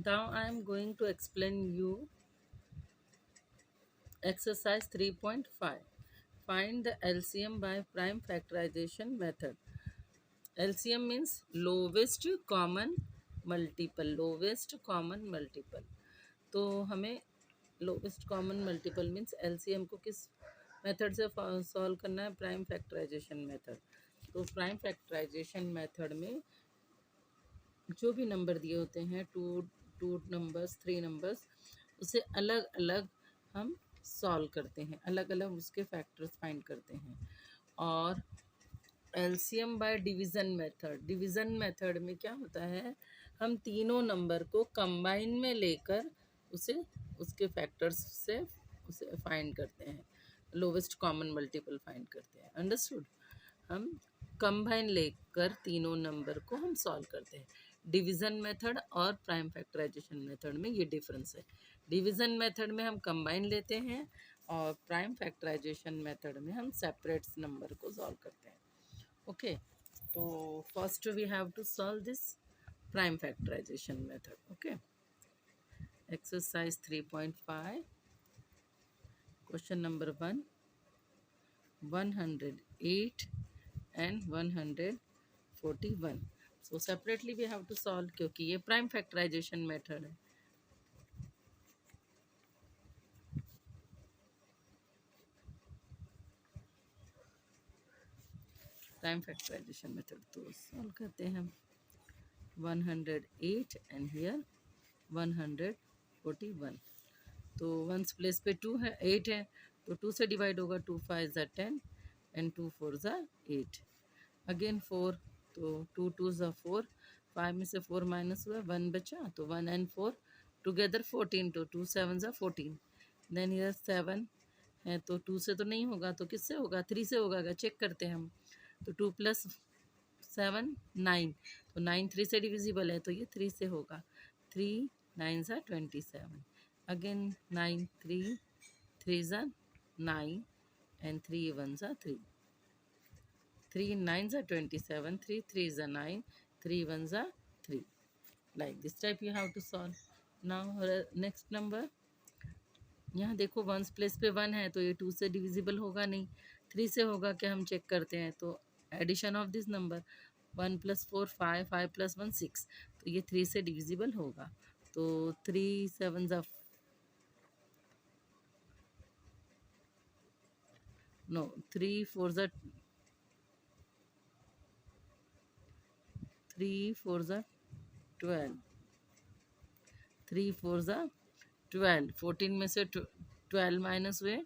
Now I am going to explain you exercise 3.5. Find the LCM by prime factorization method. LCM means lowest common multiple. Lowest common multiple. तो हमें lowest common multiple means LCM को किस method से solve करना है? Prime factorization method. तो prime factorization method में जो भी नंबर दिए होते हैं, टू नंबर्स, थ्री नंबर्स, उसे अलग अलग हम सॉल्व करते हैं, अलग अलग उसके फैक्टर्स फाइंड करते हैं. और LCM bye division method. Division method में क्या होता है, हम तीनों नंबर को कंबाइन में लेकर उसे उसके फैक्टर्स से उसे फाइंड करते हैं, लोवेस्ट कॉमन मल्टीपल फाइंड करते हैं. अंडरस्टूड? हम कंबाइन लेकर तीनों नंबर को हम सॉल्व करते हैं. डिवीज़न मेथड और प्राइम फैक्टराइजेशन मेथड में ये डिफरेंस है. डिवीज़न मेथड में हम कंबाइन लेते हैं और प्राइम फैक्टराइजेशन मेथड में हम सेपरेट नंबर को सॉल्व करते हैं. ओके, तो first we have to solve this prime factorization method. Okay, exercise 3.5, question number 1, 108 and 141. So separately we have to solve क्योंकि ये प्राइम फैक्टराइजेशन मेथड है. प्राइम फैक्टराइजेशन मेथड तो सॉल्व करते हैं हम. 108 and here 141. तो वंस प्लेस पे 2 है, 8 है, तो 2 से डिवाइड होगा. 2 5 ज़ा 10 एंड 2 4 ज़ा 8. अगेन 4, तो 2 2 ज़ा 4, 5 में से 4 माइनस हुआ, 1 बचा, तो 1 एंड 4 टुगेदर 14, तो 2 7 ज़ा 14. देन इधर 7 है, तो 2 से तो नहीं होगा, तो किससे होगा? 3 से होगा. अगर चेक करते हैं हम, तो 2 प्लस 7 9, तो 9 3 से डिविजिबल है, तो ये 3 से होगा. 3 9 ज़ा 27. अगेन 9 3 3 ज़ा 9 एंड 3 1 ज़ा 3. 3 9 ज़ा 27, 3 3 ज़ा 9, 3 1 ज़ा 3. Like this type you have to solve. Now next number. यहाँ देखो वंस प्लेस पे 1 है, तो ये 2 से डिविजिबल होगा नहीं. 3 से होगा क्या, हम चेक करते हैं. तो एडिशन ऑफ दिस नंबर 1 + 4 5, 5 + 1 6, तो ये 3 से डिविजिबल होगा. तो 3 7 ज़ा नो 3 4 ज़ा 3 4 ज़ा 12, 3 4 ज़ा 12. 14 में से 12 माइनस हुए,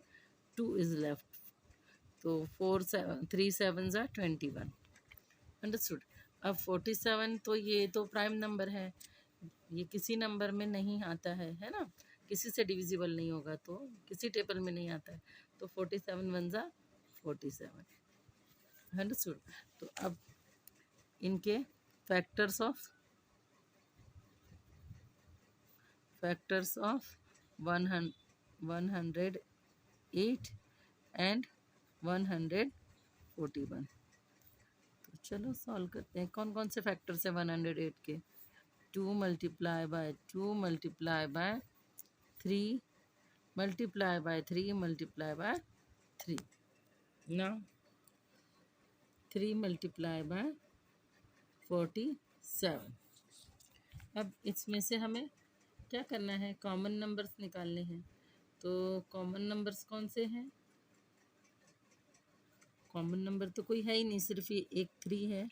2 इज़ लेफ्ट. तो 3 7 ज़ा 21. अंडरस्टूड? अब 47, तो ये तो प्राइम नंबर है, ये किसी नंबर में नहीं आता है ना, किसी से डिविजिबल नहीं होगा, तो किसी टेबल में नहीं आता है. तो 47 1 ज़ा 47. अंडरस्टूड? तो अब इनके फैक्टर्स ऑफ 108 एंड 141. तो चलो सॉल्व करते हैं. कौन कौन से फैक्टर्स हैं 108 के? 2 multiply by 2 multiply by 3 multiply by 3 multiply by 3. ना 3 मल्टीप्लाई बाय 47. अब इसमें से हमें क्या करना है? कॉमन नंबर्स निकालने हैं. तो कॉमन नंबर्स कौन से हैं? कॉमन नंबर तो कोई है ही नहीं, सिर्फ ये एक 3 है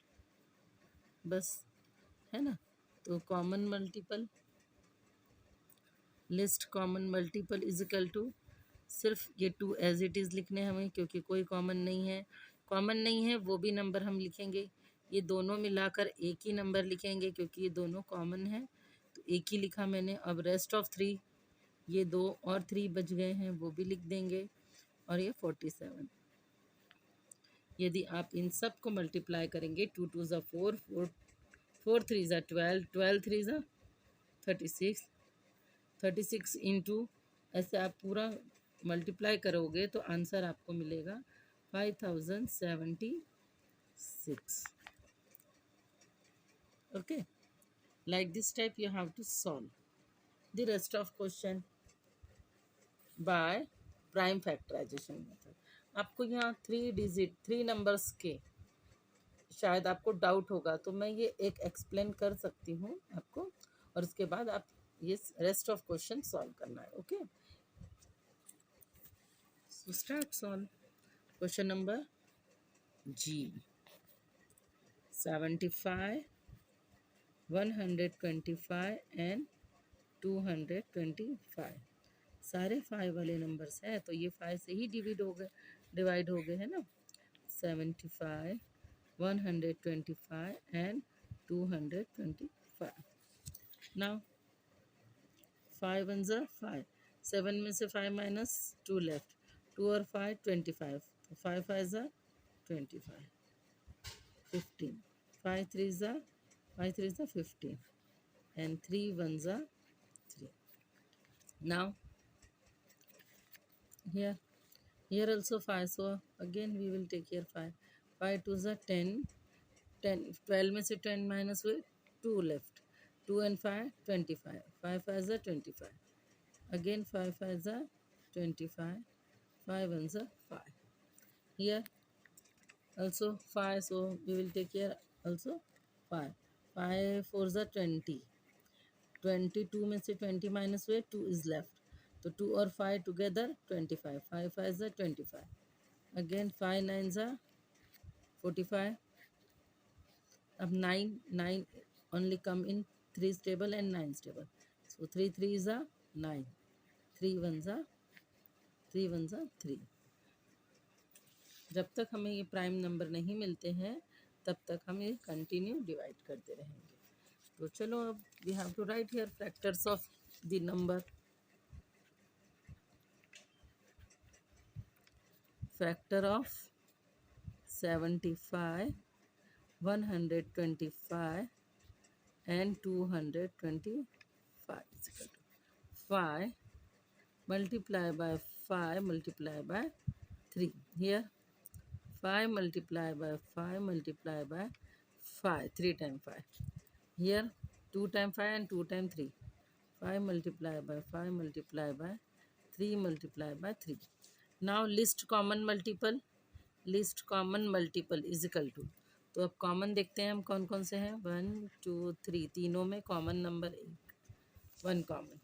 बस, है ना. तो common multiple, least common multiple is equal to, सिर्फ ये 2 एज इट इज़ लिखने हमें, क्योंकि कोई कॉमन नहीं है. कॉमन नहीं है वो भी नंबर हम लिखेंगे. ये दोनों मिलाकर एक ही नंबर लिखेंगे, क्योंकि ये दोनों कॉमन है, तो एक ही लिखा मैंने. अब रेस्ट ऑफ 3, ये 2 और 3 बच गए हैं, वो भी लिख देंगे. और ये 47. यदि आप इन सब को मल्टीप्लाई करेंगे, 2 2 ज़ा 4, 4 3 ज़ा 12, 12 3 ज़ा 36, 36 इंटू, ऐसे आप पूरा मल्टीप्लाई करोगे तो आंसर आपको मिलेगा 5076. Okay, like this type you have to solve. the rest of question by prime factorization method. आपको यहाँ 3 नंबर्स के शायद आपको डाउट होगा, तो मैं ये एक एक्सप्लेन कर सकती हूँ आपको, और उसके बाद आप ये रेस्ट ऑफ क्वेश्चन सॉल्व करना है. Okay, so start solve. Question number G. 75, 125 and 225 सारे 5 वाले नंबर्स हैं, तो ये 5 से ही डिवाइड हो गए है ना. 75, 125 एंड 225. नाउ 5 1 ज़ा 5, 7 में से 5 माइनस 2 लेफ्ट, 2 और 5 25, 5 5 ज़ा 25, 15, 5 3 ज़ा 15 and 3 1 ज़ा 3. Now here also 5, so again we will take here 5. 5 2 ज़ा 10, 12 में से 10 माइनस हुए 2 लेफ्ट, 2 and 5 25, 5 5 ज़ा 25, again 5 5 ज़ा 25, 5 1 ज़ा 5. Here also 5, so we will take here also 5. 5 4 ज़ा 20, 22 में से 20 माइनस हुए 2 इज लेफ्ट, तो 2 और 5 टुगेदर 25, 5 5 ज़ा 25, अगेन 5 9 ज़ा 45. अब 9 only come in 3 stable and 9 stable, so 3 3 ज़ा 9, 3 1 ज़ा 3. जब तक हमें ये प्राइम नंबर नहीं मिलते हैं तब तक हम ये कंटिन्यू डिवाइड करते रहेंगे. तो चलो अब we have to write here factors of the number. Factor of 75, 125 and 225 is equal to 5 multiply by 5 multiply by 3. Here 5 multiply by 5 multiply by 5, 3 times 5. Here 2 times 5 and 2 times 3. 5 multiply by 5 multiply by 3 multiply by 3. Now list common multiple. List common multiple is equal to, तो अब common देखते हैं हम कौन कौन से हैं. 1 2 3, तीनों में कॉमन नंबर 1 कॉमन.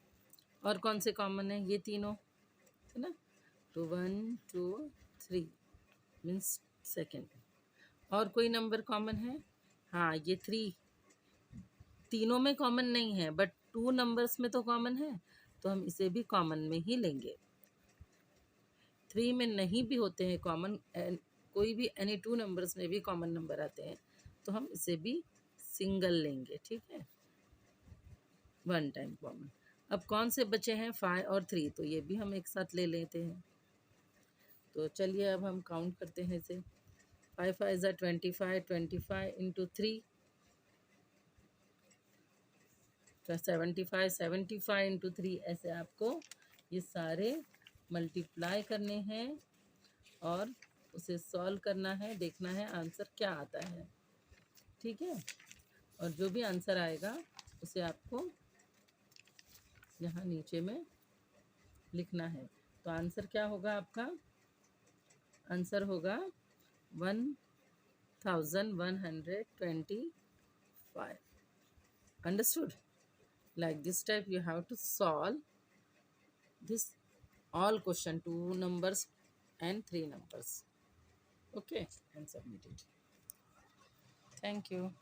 और कौन से कॉमन है? ये तीनों है ना, तो 1 2 3 मीन्स सेकेंड. और कोई नंबर कॉमन है? हाँ, ये 3 तीनों में कॉमन नहीं है, बट 2 नंबर्स में तो कॉमन है, तो हम इसे भी कॉमन में ही लेंगे. 3 में नहीं भी होते हैं कॉमन, कोई भी एनी 2 नंबर्स में भी कॉमन नंबर आते हैं, तो हम इसे भी सिंगल लेंगे. ठीक है, 1 टाइम कॉमन. अब कौन से बचे हैं? 5 और 3, तो ये भी हम एक साथ ले लेते हैं. तो चलिए अब हम काउंट करते हैं इसे. 5 5 ज़ा 25, 25 इंटू 3 75, 75 इंटू 3. ऐसे आपको ये सारे मल्टीप्लाई करने हैं और उसे सॉल्व करना है, देखना है आंसर क्या आता है. ठीक है, और जो भी आंसर आएगा उसे आपको यहाँ नीचे में लिखना है. तो आंसर क्या होगा आपका? आंसर होगा 1125. Understood? Like this type you have to solve this all question, 2 numbers and 3 numbers. Okay, and submit it. Thank you.